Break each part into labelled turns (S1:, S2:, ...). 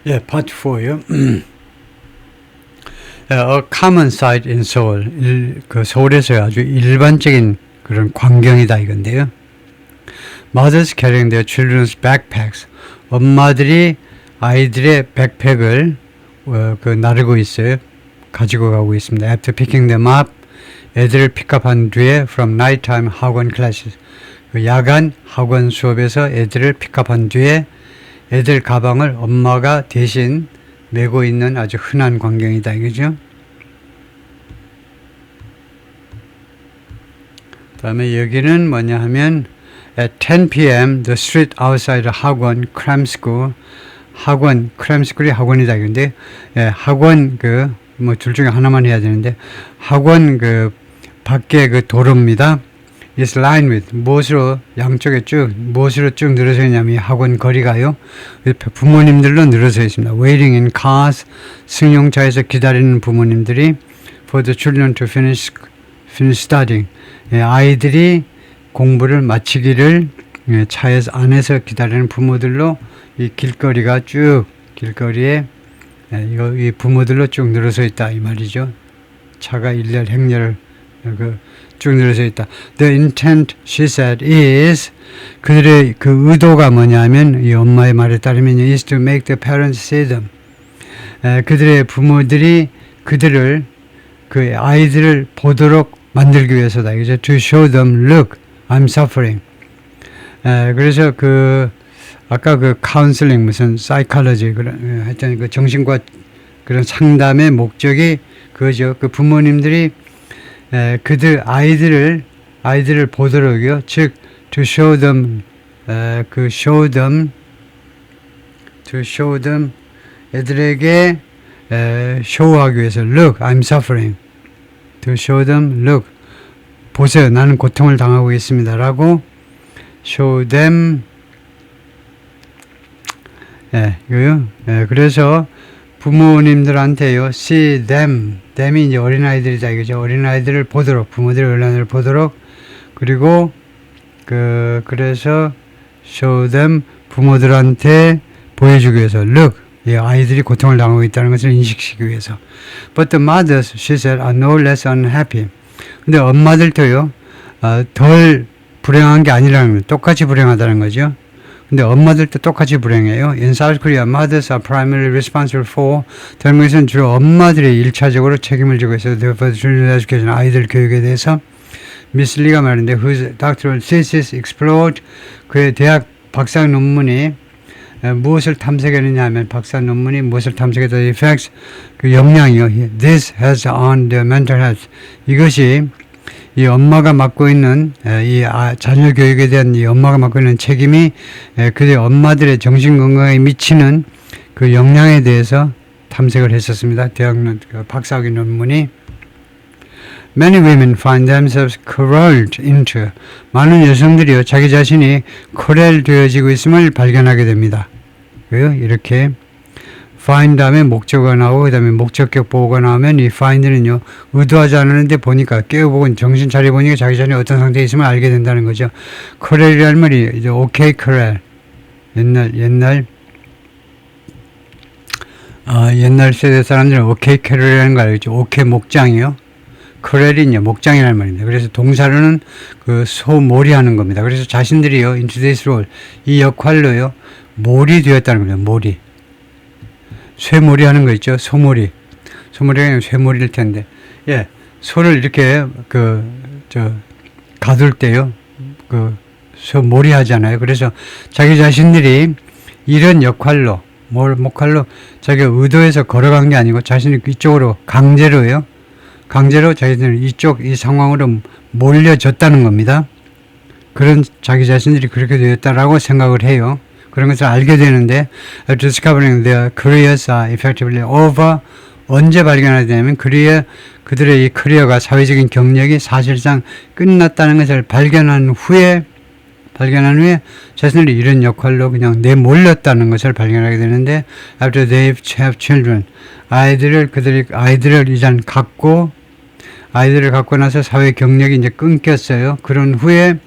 S1: 예, 파트 4요. A common sight in Seoul. 그 서울에서 아주 일반적인 그런 광경이다 이건데요. Mothers carrying their children's backpacks. 엄마들이 아이들의 백팩을 나르고 있어요. 가지고 가고 있습니다. After picking them up, 애들을 픽업한 뒤에 from nighttime 학원 classes. 야간 학원 수업에서 애들을 픽업한 뒤에 애들 가방을 엄마가 대신 메고 있는 아주 흔한 광경이다 이거죠. 다음에 여기는 뭐냐 하면 at 10 p.m. the street outside 학원 cram school. 학원 cram school이 학원이다 이건데 학원 뭐 둘 중에 하나만 해야 되는데 학원 밖에 도로입니다. is lined with 무엇으로 양쪽에 무엇으로 쭉 늘어서 있냐면 이 학원 거리가요. 부모님들로 늘어서 있습니다. Waiting in cars 승용차에서 기다리는 부모님들이 for the children to finish studying. 아이들이 공부를 마치기를 차에서 안에서 기다리는 부모들로 이 길거리가 쭉 길거리에 이 부모들로 쭉 늘어서 있다 이 말이죠. 차가 일렬 행렬 쭉 늘어서 있다. The intent, she said, is 그들의 그 의도가 뭐냐면 이 엄마의 말에 따르면 is to make the parents see them. 그들의 부모들이 그들을 아이들을 보도록 만들기 위해서다. 이제 to show them, look, I'm suffering. 그래서 아까 카운슬링 무슨 사이콜로지 하여튼 정신과 그런 상담의 목적이 그거죠. 부모님들이 그들 아이들을 보도록요. 즉 to show them to show them 애들에게 쇼하기 위해서 look I'm suffering to show them look 보세요 나는 고통을 당하고 있습니다라고 show them 이거요. 그래서 부모님들한테요 see them이 이제 어린아이들이다 이거죠. 어린아이들을 보도록 부모들이 어린아이들을 보도록 그리고 그래서 show them 부모들한테 보여주기 위해서 look 이 아이들이 고통을 당하고 있다는 것을 인식시키기 위해서 but the mothers she said are no less unhappy. 근데 엄마들도요 덜 불행한 게 아니라는 거예요. 똑같이 불행하다는 거죠. 근데 엄마들도 똑같이 불행해요. In South Korea, mothers are primarily responsible for. 다른 것은 주로 엄마들이 1차적으로 책임을 지고 있어요. For the children's education, 아이들 교육에 대해서. 미스 리가 말인데, whose doctoral thesis explored 그의 대학 박사 논문이 무엇을 탐색했느냐 하면 박사 논문이 무엇을 탐색했다. The effects, 영향이요. This has on the mental health. 이것이 이 엄마가 맡고 있는 이 자녀 교육에 대한 이 엄마가 맡고 있는 책임이 그들 엄마들의 정신 건강에 미치는 그 영향에 대해서 탐색을 했었습니다. 대학 박사학위 논문이 Many women find themselves corralled into 많은 여성들이요 자기 자신이 코렐 되어지고 있음을 발견하게 됩니다. 왜요? 이렇게 find 다음에 목적어가 나오고 그 다음에 목적격 보호가 나오면 이 find는요 의도하지 않았는데 보니까 깨어보고 정신 차려보니까 자기 자신이 어떤 상태에 있음을 알게 된다는 거죠. 코렐이라는 말이 이제 오케이 코렐 옛날 세대 사람들은 오케이 코렐이라는 거 알겠죠. 오케이 목장이요. 코렐이요 목장이라는 말입니다. 그래서 동사로는 소몰이 하는 겁니다. 그래서 자신들이요 into this role 이 역할로요 몰이 되었다는 겁니다. 몰이 쇠몰이 하는 거 있죠? 소몰이. 소몰이가 아니라 쇠몰이일 텐데. 소를 이렇게, 가둘 때요. 소몰이 하잖아요. 그래서 자기 자신들이 이런 역할로, 목할로 자기가 의도해서 걸어간 게 아니고 자신이 이쪽으로 강제로 자기들이 이 상황으로 몰려졌다는 겁니다. 그런 자기 자신들이 그렇게 되었다라고 생각을 해요. 그런 것을 알게 되는데 discovering their careers are effectively over 언제 발견하게 되냐면 그들의 이 커리어가 사회적인 경력이 사실상 끝났다는 것을 발견한 후에 자신들이 이런 역할로 그냥 내몰렸다는 것을 발견하게 되는데 after they have children 아이들을 갖고 나서 사회 경력이 이제 끊겼어요. 그런 후에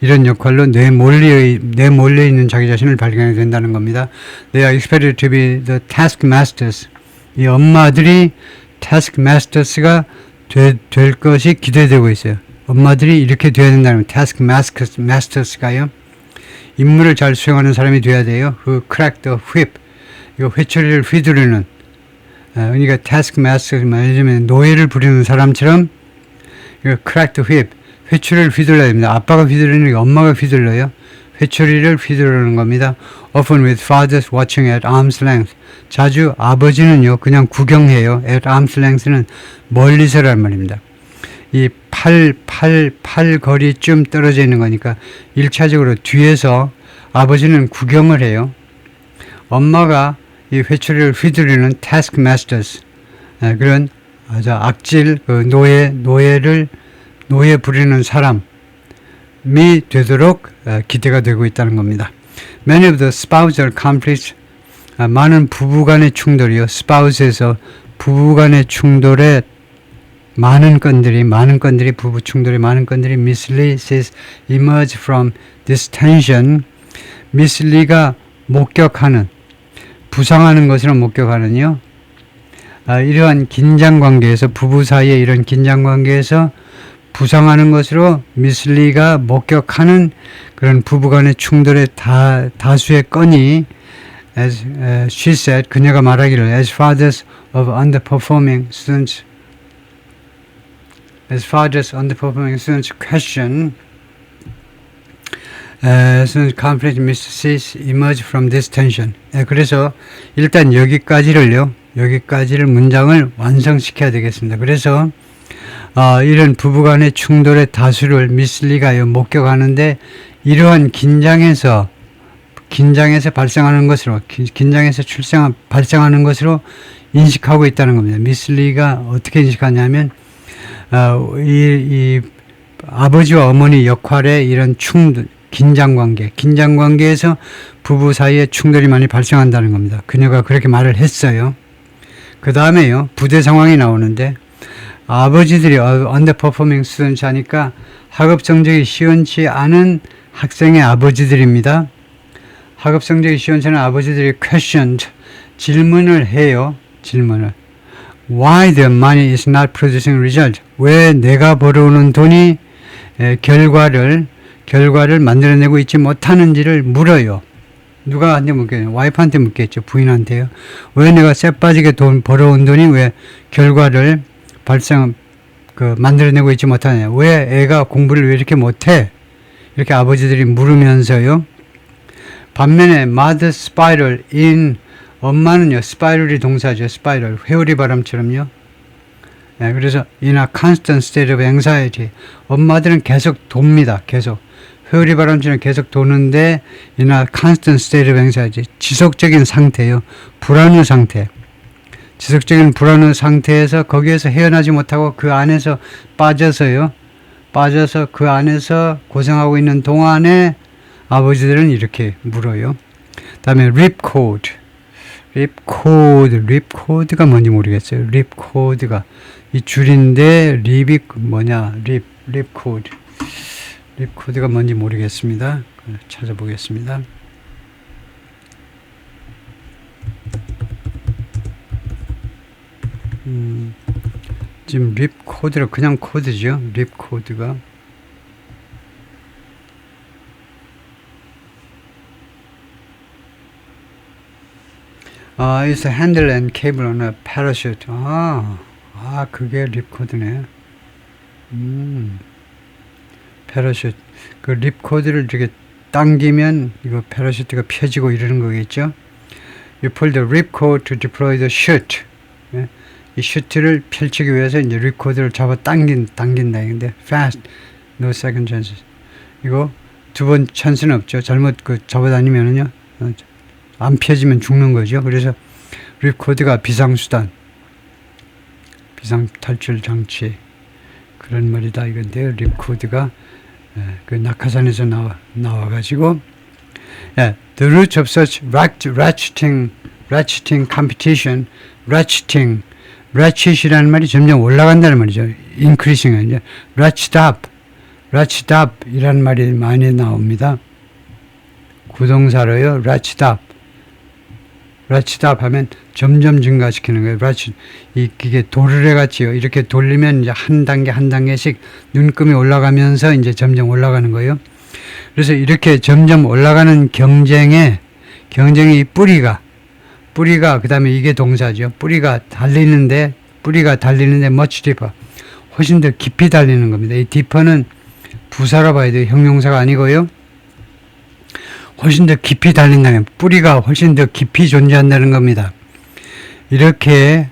S1: 이런 역할로 내몰려 있는 자기 자신을 발견하게 된다는 겁니다. They are expected to be the taskmasters. 이 엄마들이 taskmasters가 될 것이 기대되고 있어요. 엄마들이 이렇게 돼야 된다는 taskmasters가요. 임무를 잘 수행하는 사람이 돼야 돼요. who crack the whip. 이거 회초리를 휘두르는. 그러니까 taskmaster 말하자면 노예를 부리는 사람처럼 이거 crack the whip. 회초리를 휘둘러야 됩니다. 아빠가 휘두르는 게 엄마가 휘둘러요. 회초리를 휘두르는 겁니다. Often with fathers watching at arm's length. 자주 아버지는요 그냥 구경해요. At arm's length는 멀리서란 말입니다. 이 팔 거리쯤 떨어져 있는 거니까 1차적으로 뒤에서 아버지는 구경을 해요. 엄마가 이 회초리를 휘두르는 taskmasters. 그런 아주 악질 노예 부리는 사람이 되도록 기대가 되고 있다는 겁니다. Many of the spousal conflicts, 많은 부부간의 충돌이요. spouse에서 부부간의 충돌에 많은 건들이 부부 충돌의 많은 건들이 Miss Lee says emerge from this tension. Miss Lee가 목격하는 부상하는 것으로 목격하는요. 이러한 긴장 관계에서 부부 사이에 이런 긴장 관계에서 부상하는 것으로 미스 리가 목격하는 그런 부부간의 충돌의 다수의 건이 as she said 그녀가 말하기를 as fathers of underperforming students question student conflict misses emerge from this tension. 그래서 일단 여기까지를 문장을 완성시켜야 되겠습니다. 그래서 이런 부부간의 충돌의 다수를 미스 리가 목격하는데 이러한 긴장에서 발생하는 것으로 발생하는 것으로 인식하고 있다는 겁니다. 미스 리가 어떻게 인식하냐면 이 아버지와 어머니 역할의 이런 긴장 관계에서 부부 사이에 충돌이 많이 발생한다는 겁니다. 그녀가 그렇게 말을 했어요. 그 다음에요 부대 상황이 나오는데 아버지들이 underperforming students 하니까 학업 성적이 시원치 않은 학생의 아버지들입니다. 학업 성적이 시원치 않은 아버지들이 questioned, 질문을 해요. Why the money is not producing result? 왜 내가 벌어오는 돈이 결과를 만들어내고 있지 못하는지를 물어요. 누가한테 묻겠냐? 와이프한테 묻겠죠. 부인한테요. 왜 내가 쎄빠지게 벌어온 돈이 왜 결과를 만들어내고 있지 못하냐. 왜 애가 공부를 왜 이렇게 못해? 이렇게 아버지들이 물으면서요. 반면에 mother spiral in 엄마는요. spiral이 동사죠. spiral. 회오리 바람처럼요. 그래서 in a constant state of anxiety. 엄마들은 계속 돕니다. 계속. 회오리 바람처럼 계속 도는데 in a constant state of anxiety. 지속적인 상태요. 불안한 상태. 지속적인 불안한 상태에서 거기에서 헤어나지 못하고 그 안에서 빠져서 그 안에서 고생하고 있는 동안에 아버지들은 이렇게 물어요. 다음에 립코드가 뭔지 모르겠어요. 립코드가 이 줄인데 립코드가 뭔지 모르겠습니다. 찾아보겠습니다. 지금 립 코드로 그냥 코드죠. 립 코드가 it's a handle and cable on a parachute. 그게 립 코드네. 패러슈트. 그 립 코드를 이렇게 당기면 이거 패러슈트가 펴지고 이러는 거겠죠. You pull the ripcord to deploy the chute. 이 슈트를 펼치기 위해서 이제 립코드를 잡아 당긴다. 근데 fast, no second chances. 이거 두 번 찬스는 없죠. 잘못 잡아다니면은요, 안 펴지면 죽는 거죠. 그래서 립코드가 비상수단, 비상탈출 장치 그런 말이다 이건데요. 립코드가 그 낙하산에서 나와가지고 the roots of such ratcheting competition, ratchet이라는 말이 점점 올라간다는 말이죠. increasing 아니죠. ratchet up, ratchet-up이라는 말이 많이 나옵니다. 구동사로요. ratchet-up 하면 점점 증가시키는 거예요. 이게 도르래 같이요. 이렇게 돌리면 이제 한 단계씩 눈금이 올라가면서 이제 점점 올라가는 거예요. 그래서 이렇게 점점 올라가는 경쟁의 뿌리가 그 다음에 이게 동사죠. 뿌리가 달리는데 much deeper. 훨씬 더 깊이 달리는 겁니다. 이 deeper는 부사로 봐야 돼요. 형용사가 아니고요. 훨씬 더 깊이 달린다면 뿌리가 훨씬 더 깊이 존재한다는 겁니다. 이렇게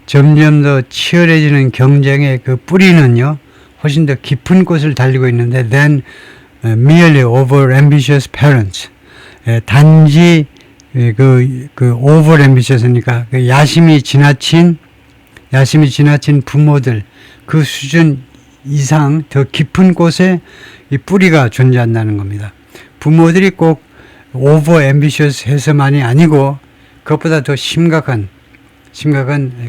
S1: 점점 더 치열해지는 경쟁의 그 뿌리는요, 훨씬 더 깊은 곳을 달리고 있는데, than merely over ambitious parents. 단지 over ambitious니까 그 야심이 지나친 부모들 그 수준 이상 더 깊은 곳에 이 뿌리가 존재한다는 겁니다. 부모들이 꼭 over ambitious 해서만이 아니고 그것보다 더 심각한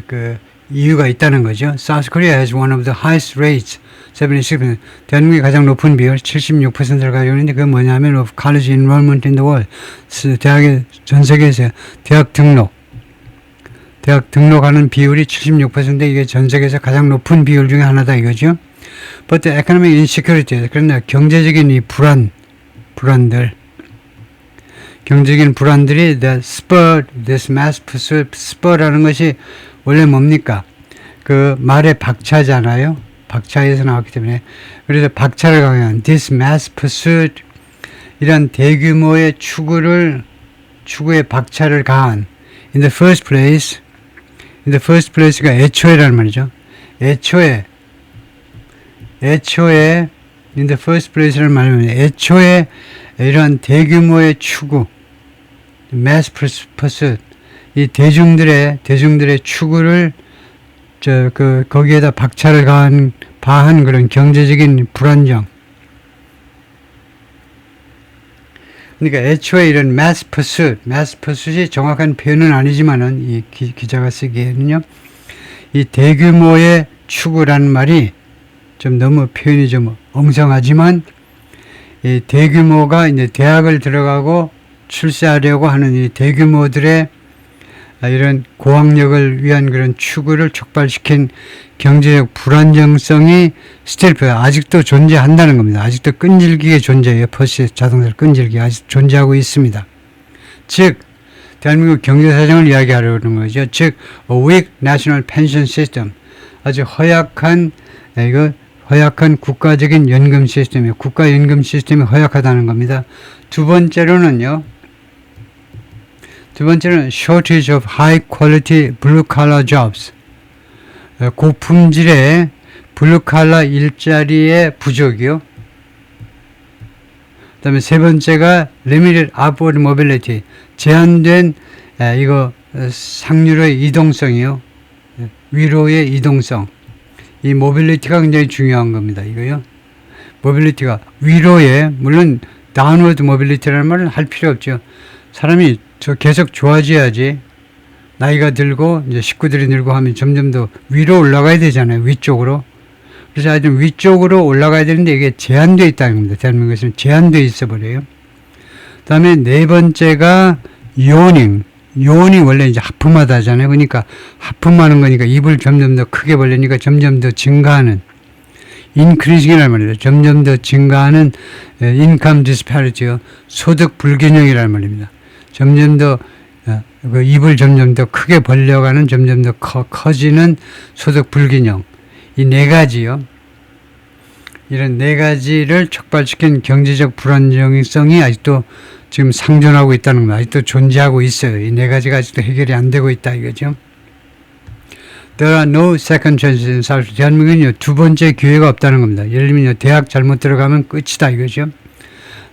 S1: 그 이유가 있다는 거죠. South Korea has one of the highest rates, 76%. 대한민국이 가장 높은 비율 76%를 가지고 있는데 그게 뭐냐면 of college enrollment in the world. 대학의 전 세계에서 대학 등록하는 비율이 76%인데 이게 전 세계에서 가장 높은 비율 중에 하나다 이거죠. But the economic insecurity, 그러나 경제적인 이 경제적인 불안들이 that spurred this mass pursuit. spur라는 것이 원래 뭡니까? 그 말의 박차잖아요. 박차에서 나왔기 때문에. 그래서 박차를 강요한 this mass pursuit, 이런 대규모의 추구의 박차를 가한 in the first place가 애초에라는 말이죠. 애초에 in the first place라는 말은 애초에 이러한 대규모의 추구, mass pursuit, 이 대중들의 추구를 거기에다 박차를 가한 그런 경제적인 불안정. 그러니까 애초에 이런 mass pursuit이 정확한 표현은 아니지만은 이 기자가 쓰기에는요, 이 대규모의 추구라는 말이 좀 너무 표현이 좀 엉성하지만 이 대규모가 이제 대학을 들어가고 출세하려고 하는 이 대규모들의 이런 고학력을 위한 그런 추구를 촉발시킨 경제적 불안정성이 아직도 존재한다는 겁니다. 아직도 끈질기게 존재해요. 퍼시 자동차를 끈질기게 아직 존재하고 있습니다. 즉 대한민국 경제 사정을 이야기하려는 거죠. 즉 a weak national pension system, 아주 허약한 국가적인 연금 시스템이에요. 국가 연금 시스템이 허약하다는 겁니다. 두 번째로는 shortage of high quality blue collar jobs. 고품질의 블루 칼라 일자리의 부족이요. 그다음에 세 번째가 limited upward mobility. 제한된 상류의 이동성이요. 위로의 이동성. 이 모빌리티가 굉장히 중요한 겁니다. 이거요. 모빌리티가 위로에, 물론 다운워드 모빌리티라는 말은 할 필요 없죠. 사람이 계속 좋아져야지. 나이가 들고 이제 식구들이 늘고 하면 점점 더 위로 올라가야 되잖아요. 위쪽으로. 그래서 하여튼 위쪽으로 올라가야 되는데 이게 제한되어 있다는 겁니다. 대한민국에서는 제한되어 있어 버려요. 그 다음에 네 번째가 요닝. 요원이 원래 이제 하품하다 하잖아요. 그러니까 하품하는 거니까 입을 점점 더 크게 벌리니까 점점 더 증가하는 increasing이라는 말이죠. 점점 더 증가하는 income disparity요. 소득 불균형이라는 말입니다. 점점 더 그 입을 점점 더 크게 벌려가는 점점 더 커지는 소득 불균형. 이 네 가지요. 이런 네 가지를 촉발시킨 경제적 불안정성이 아직도 지금 상존하고 있다는 겁니다. 아직도 존재하고 있어요. 이 네 가지가 아직도 해결이 안 되고 있다 이거죠. There are no second chances in South. 대한민국은요, 두 번째 기회가 없다는 겁니다. 예를 들면 대학 잘못 들어가면 끝이다 이거죠.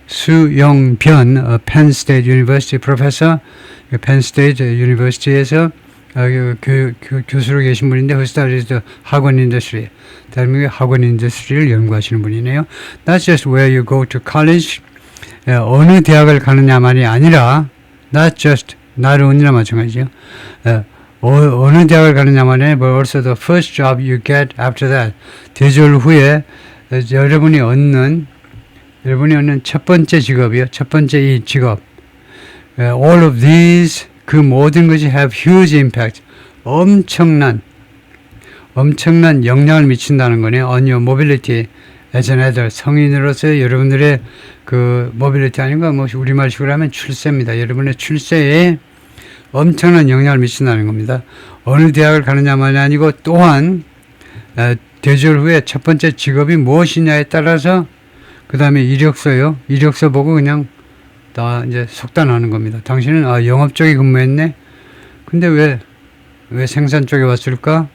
S1: 수영변 Penn State University professor, Penn State University에서 교수로 계신 분인데 who studies the 학원 인더스트리, 대한민국의 학원 인더스트리를 연구하시는 분이네요. That's just where you go to college. 어느 대학을 가느냐만이 아니라 not just, not only나 마찬가지죠. 어느 대학을 가느냐만이 but also the first job you get after that. 대졸 후에 여러분이 얻는 첫 번째 직업이요. 첫 번째 이 직업. All of these, 그 모든 것이 have huge impact. 엄청난 영향을 미친다는 거네요. On your mobility as an adult. 성인으로서의 여러분들의 그 mobility 아닌가? 뭐 우리말식으로 하면 출세입니다. 여러분의 출세에 엄청난 영향을 미친다는 겁니다. 어느 대학을 가느냐만이 아니고 또한 대졸 후에 첫 번째 직업이 무엇이냐에 따라서 그 다음에 이력서요. 이력서 보고 그냥 다 이제 속단하는 겁니다. 당신은 영업 쪽에 근무했네. 근데 왜 생산 쪽에 왔을까?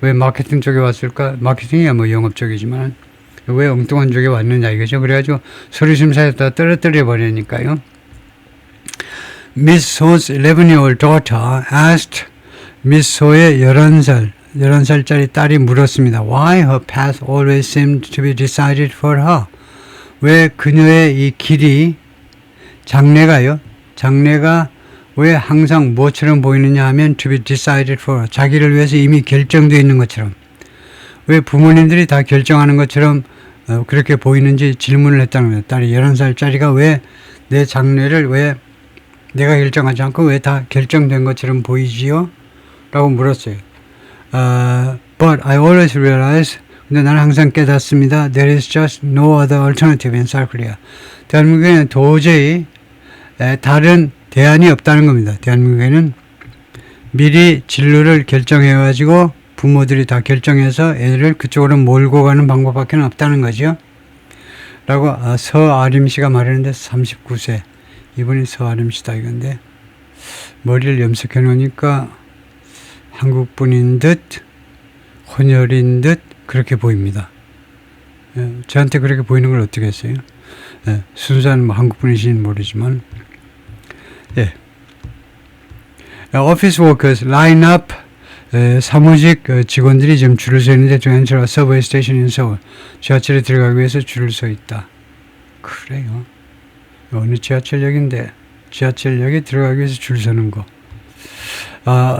S1: 왜 마케팅 쪽에 왔을까? 마케팅이야 뭐 영업 쪽이지만 왜 엉뚱한 쪽에 왔느냐 이거죠. 그래가지고 서류 심사에다 떨어뜨려 버리니까요. Miss So's 11-year-old daughter asked Miss So의 11살짜리 딸이 물었습니다. Why her path always seemed to be decided for her? 왜 그녀의 이 길이 장래가 왜 항상 뭐처럼 보이느냐 하면 to be decided for 자기를 위해서 이미 결정되어 있는 것처럼 왜 부모님들이 다 결정하는 것처럼 그렇게 보이는지 질문을 했다는 거예요. 딸이 11살짜리가 왜 내 장래를 왜 내가 결정하지 않고 왜 다 결정된 것처럼 보이지요? 라고 물었어요. But I always realize 근데 나는 항상 깨닫습니다. There is just no other alternative in South Korea. 대한민국에는 도저히 다른 대안이 없다는 겁니다. 대한민국에는 미리 진로를 결정해가지고 부모들이 다 결정해서 애를 그쪽으로 몰고 가는 방법밖에 없다는 거죠. 라고 서아림 씨가 말했는데 39세. 이분이 서아림 씨다 이건데 머리를 염색해 놓으니까 한국분인 듯 혼혈인 듯 그렇게 보입니다. 저한테 그렇게 보이는 걸 어떻게 했어요? 순수한 뭐 한국분이신지는 모르지만 Office workers line up 사무직 직원들이 지금 줄을 서 있는데 to enter a subway station in Seoul. 지하철에 들어가기 위해서 줄을 서 있다. 그래요. 어느 지하철역인데 지하철역에 들어가기 위해서 줄 서는 거.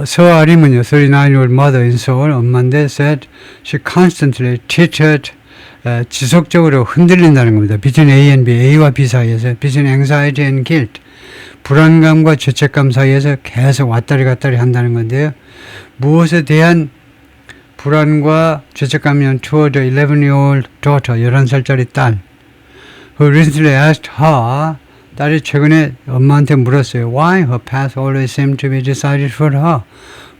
S1: 서아림은요, 39-year-old mother in Seoul, 엄마인데 said she constantly teetered, 지속적으로 흔들린다는 겁니다. Between A and B, A와 B 사이에서, between anxiety and guilt, 불안감과 죄책감 사이에서 계속 왔다리 갔다리 한다는 건데요. 무엇에 대한 불안과 죄책감이면 toward the 11-year-old daughter, 11살짜리 딸, who recently asked her, 딸이 최근에 엄마한테 물었어요. Why her path always seemed to be decided for her?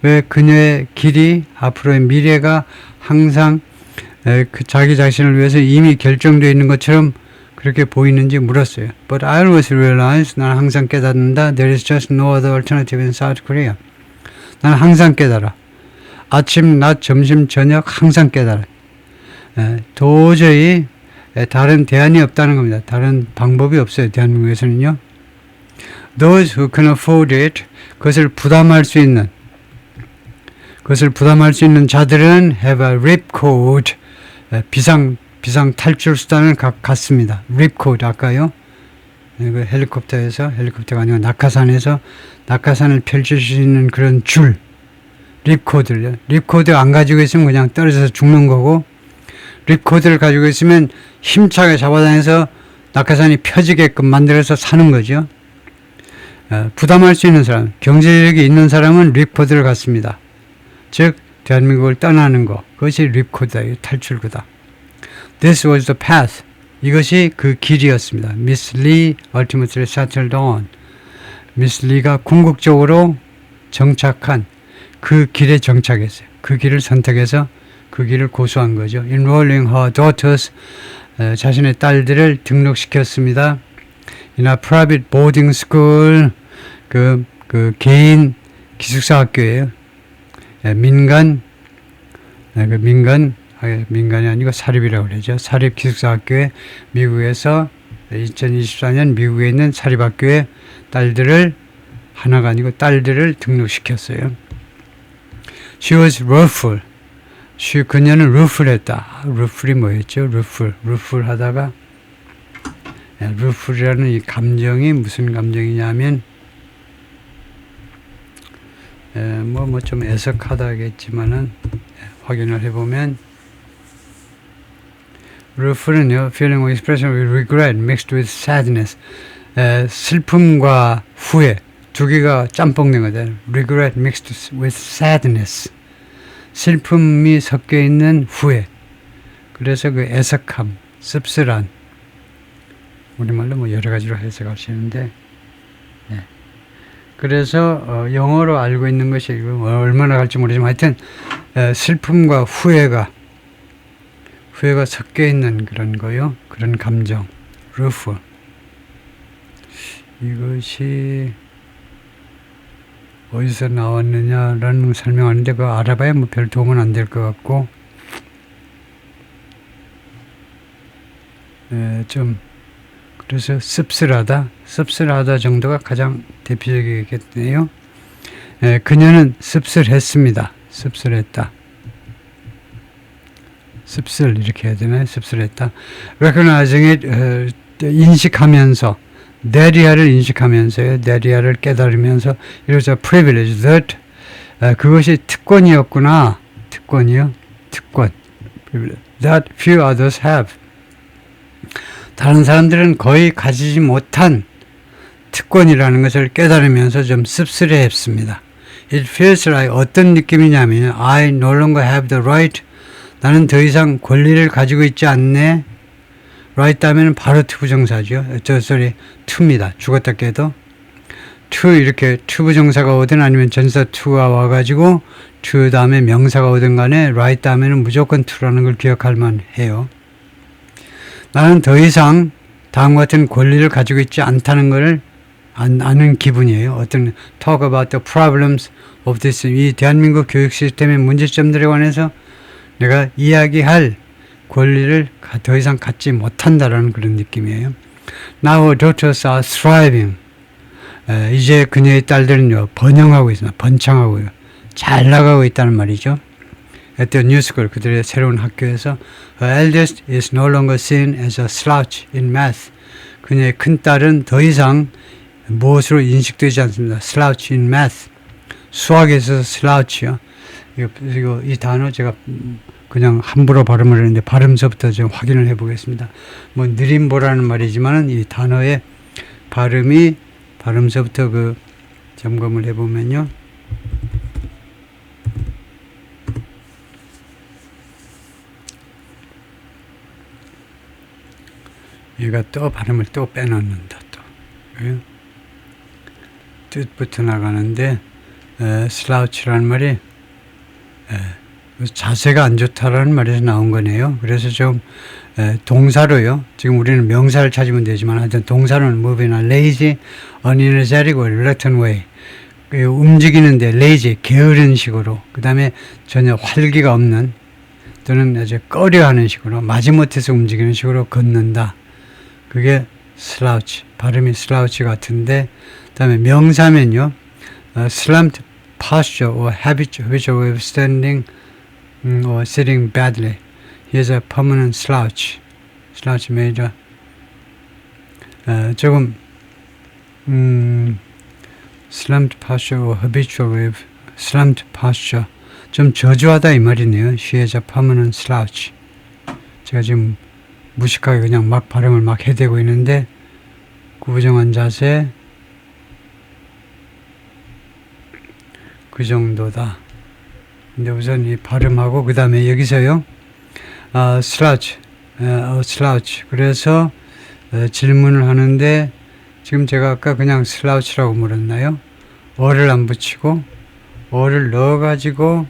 S1: 왜 그녀의 길이, 앞으로의 미래가 항상 자기 자신을 위해서 이미 결정되어 있는 것처럼 그렇게 보이는지 물었어요. But I always realize, 나는 항상 깨닫는다. There is just no other alternative in South Korea. 나는 항상 깨달아. 아침, 낮, 점심, 저녁 항상 깨달아. 도저히 다른 대안이 없다는 겁니다. 다른 방법이 없어요. 대한민국에서는요. Those who can afford it, 그것을 부담할 수 있는 자들은 have a ripcord, 비상 탈출 수단을 갖습니다. ripcord 아까요. 헬리콥터가 아니고 낙하산에서 낙하산을 펼칠 수 있는 그런 줄, 립코드를요. 립코드 안 가지고 있으면 그냥 떨어져서 죽는 거고, 립코드를 가지고 있으면 힘차게 잡아다녀서 낙하산이 펴지게끔 만들어서 사는 거죠. 부담할 수 있는 사람, 경제력이 있는 사람은 립코드를 갖습니다. 즉 대한민국을 떠나는 것, 그것이 립코드다, 탈출구다. This was the path. 이것이 그 길이었습니다. Miss Lee ultimately settled on. 미스 리가 궁극적으로 정착한 그 길에 정착했어요. 그 길을 선택해서 그 길을 고수한 거죠. Enrolling her daughters, 자신의 딸들을 등록시켰습니다. In a private boarding school, 그 개인 기숙사 학교예요. 민간이 아니고 사립이라고 그러죠. 사립 기숙사 학교에 미국에서 2024년 미국에 있는 사립학교에 딸들을 하나가 아니고 딸들을 등록시켰어요. She was rueful. 그녀는 rueful했다. rueful이 뭐였죠? rueful 하다가 rueful이라는 이 감정이 무슨 감정이냐면 뭐 좀 애석하다겠지만은 확인을 해보면 roof는요, feeling or expression of regret mixed with sadness. 슬픔과 후회 두 개가 짬뽕된 거죠. regret mixed with sadness. 슬픔이 섞여 있는 후회. 그래서 그 애석함, 씁쓸한. 우리말로 뭐 여러 가지로 해석할 수 있는데, 네. 그래서 영어로 알고 있는 것이 얼마나 갈지 모르지만 하여튼 슬픔과 후회가 섞여 있는 그런 거요. 그런 감정. 루프. 이것이 어디서 나왔느냐라는 설명하는데 그거 알아봐야 뭐 별 도움은 안 될 것 같고 좀 그래서 씁쓸하다 정도가 가장 대표적이겠네요. 그녀는 씁쓸했습니다. 씁쓸했다. 씁쓸 이렇게 해야 되나요? 씁쓸했다. recognizing it 인식하면서 내리아를 인식하면서요. 내리아를 깨달으면서 이러자 privilege that 그것이 특권이었구나. 특권이요. 특권. that few others have. 다른 사람들은 거의 가지지 못한 특권이라는 것을 깨달으면서 좀 씁쓸해했습니다. It feels like 어떤 느낌이냐면 I no longer have the right. 나는 더 이상 권리를 가지고 있지 않네. right 하면 바로 to 부정사죠. to입니다. 죽었다 깨도 to 이렇게 to 부정사가 오든 아니면 전사 to가 와가지고 to 다음에 명사가 오든 간에 right 하면은 무조건 to라는 걸 기억할만 해요. 나는 더 이상 다음과 같은 권리를 가지고 있지 않다는 것을 아는 기분이에요. 어떤 talk about the problems of this 이 대한민국 교육 시스템의 문제점들에 관해서 내가 이야기할 권리를 더 이상 갖지 못한다라는 그런 느낌이에요. Now her daughters are thriving. 이제 그녀의 딸들은요 번영하고 있습니다. 번창하고요. 잘 나가고 있다는 말이죠. At the new school, 그들의 새로운 학교에서 her eldest is no longer seen as a slouch in math. 그녀의 큰딸은 더 이상 무엇으로 인식되지 않습니다. slouch in math. 수학에 있어서 slouch요. 이 단어 제가 그냥 함부로 발음을 했는데 발음서부터 좀 확인을 해보겠습니다. 뭐 느림보라는 말이지만 이 단어의 발음서부터 그 점검을 해보면요. 얘가 또 발음을 또 빼놓는다. 또 뜻부터 나가는데 slouch라는 말이 자세가 안 좋다라는 말에서 나온 거네요. 그래서 좀 동사로요. 지금 우리는 명사를 찾으면 되지만 하여튼 동사로는 move이나 lazy, unenergetic, reluctant way. 움직이는데 lazy, 게으른 식으로. 그 다음에 전혀 활기가 없는 또는 아주 꺼려하는 식으로 마지못해서 움직이는 식으로 걷는다. 그게 slouch, 발음이 slouch 같은데 그 다음에 명사면요. slumped posture or habitual way of standing or sitting badly. He is a permanent slouch. Slouch major. 조금 slumped posture or habitual way of slumped posture. 좀 저조하다 이 말이네요. She is a permanent slouch. 제가 지금 무식하게 그냥 막 발음을 막 해대고 있는데 구부정한 자세 그 정도다. 근데 우선 이 발음하고 그 다음에 여기서요. slouch, slouch. 그래서 질문을 하는데 지금 제가 아까 그냥 slouch라고 물었나요? 어를 안 붙이고 어를 넣어가지고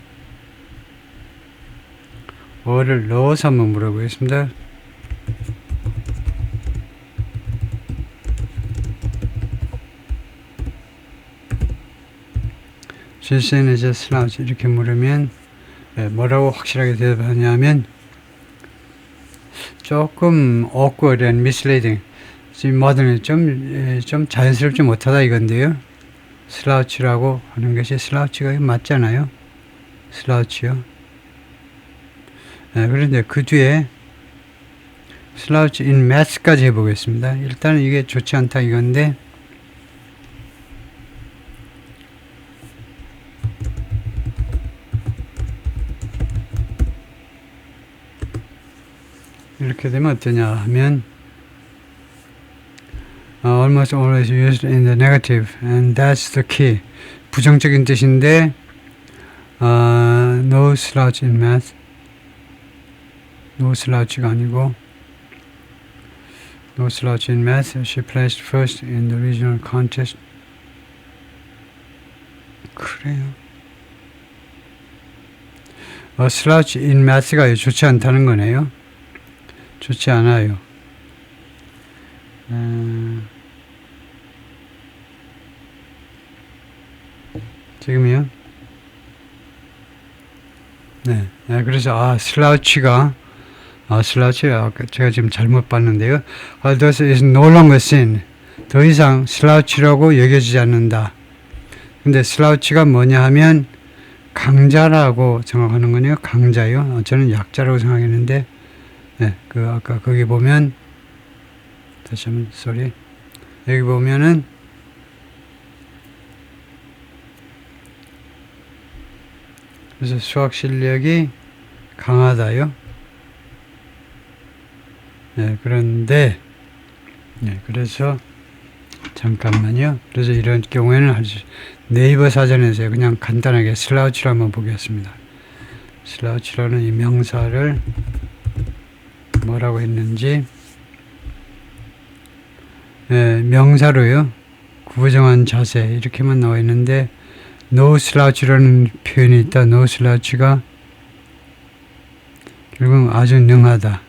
S1: 어를 넣어서 한번 물어보겠습니다. 실세는 이제 slouch 이렇게 물으면 뭐라고 확실하게 대답하냐면 조금 awkward and misleading. 지금 뭐든 좀 자연스럽지 못하다 이건데요. slouch라고 하는 것이 slouch가 맞잖아요. slouch요. 그런데 그 뒤에 slouch in math까지 해보겠습니다. 일단 이게 좋지 않다 이건데 이렇게 되면 어떠냐 하면 almost always used in the negative and that's the key. 부정적인 뜻인데 no slouch in math. no slouch가 아니고 no slouch in math. She placed first in the regional contest. 그래요. slouch in math가 좋지 않다는 거네요. 좋지 않아요. 지금요? 네. 그래서 슬라우치가 슬라우치가 제가 지금 잘못 봤는데요. This is no longer seen. 더 이상 슬라우치라고 여겨지지 않는다. 근데 슬라우치가 뭐냐 하면 강자라고 생각하는 거네요. 강자요. 저는 약자라고 생각했는데, 네, 아까 거기 보면 다시 한번 sorry. 여기 보면은 그래서 수학 실력이 강하다요. 네, 그런데 그래서 잠깐만요. 그래서 이런 경우에는 네이버 사전에서 그냥 간단하게 슬라우치를 한번 보겠습니다. 슬라우치라는 이 명사를 뭐라고 했는지 명사로요. 구부정한 자세 이렇게만 나와 있는데 no slouch라는 표현이 있다. no slouch가 결국은 아주 능하다.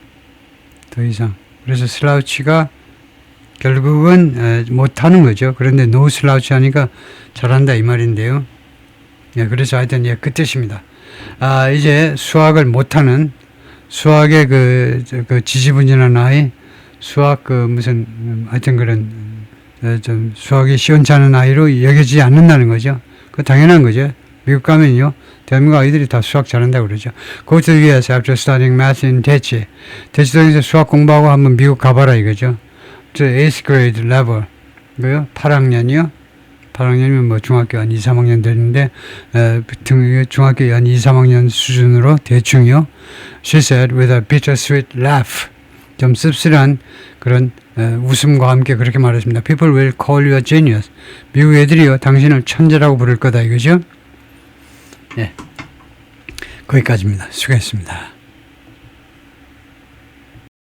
S1: 더 이상. 그래서 슬라우치가 결국은 못하는 거죠. 그런데 no slouch 하니까 잘한다 이 말인데요. 그래서 하여튼 그 뜻입니다. 이제 수학을 못하는 수학의 그 지지분진한 아이, 수학 하여튼 그런 좀 수학이 시원치 않은 아이로 여겨지지 않는다는 거죠. 그 당연한 거죠. 미국 가면요. 대한민국 아이들이 다 수학 잘한다고 그러죠. Go to the US after studying math in 대치. 대치동에서 수학 공부하고 한번 미국 가봐라 이거죠. 저 8th grade level. 이거요. 8학년이요. 8학년이면 뭐 중학교 한 2, 3학년 되는데, 중학교 한 2, 3학년 수준으로 대충요. She said with a bittersweet laugh. 좀 씁쓸한 그런 웃음과 함께 그렇게 말했습니다. People will call you a genius. 미국 애들이요. 당신을 천재라고 부를 거다 이거죠. 거기까지입니다. 수고했습니다.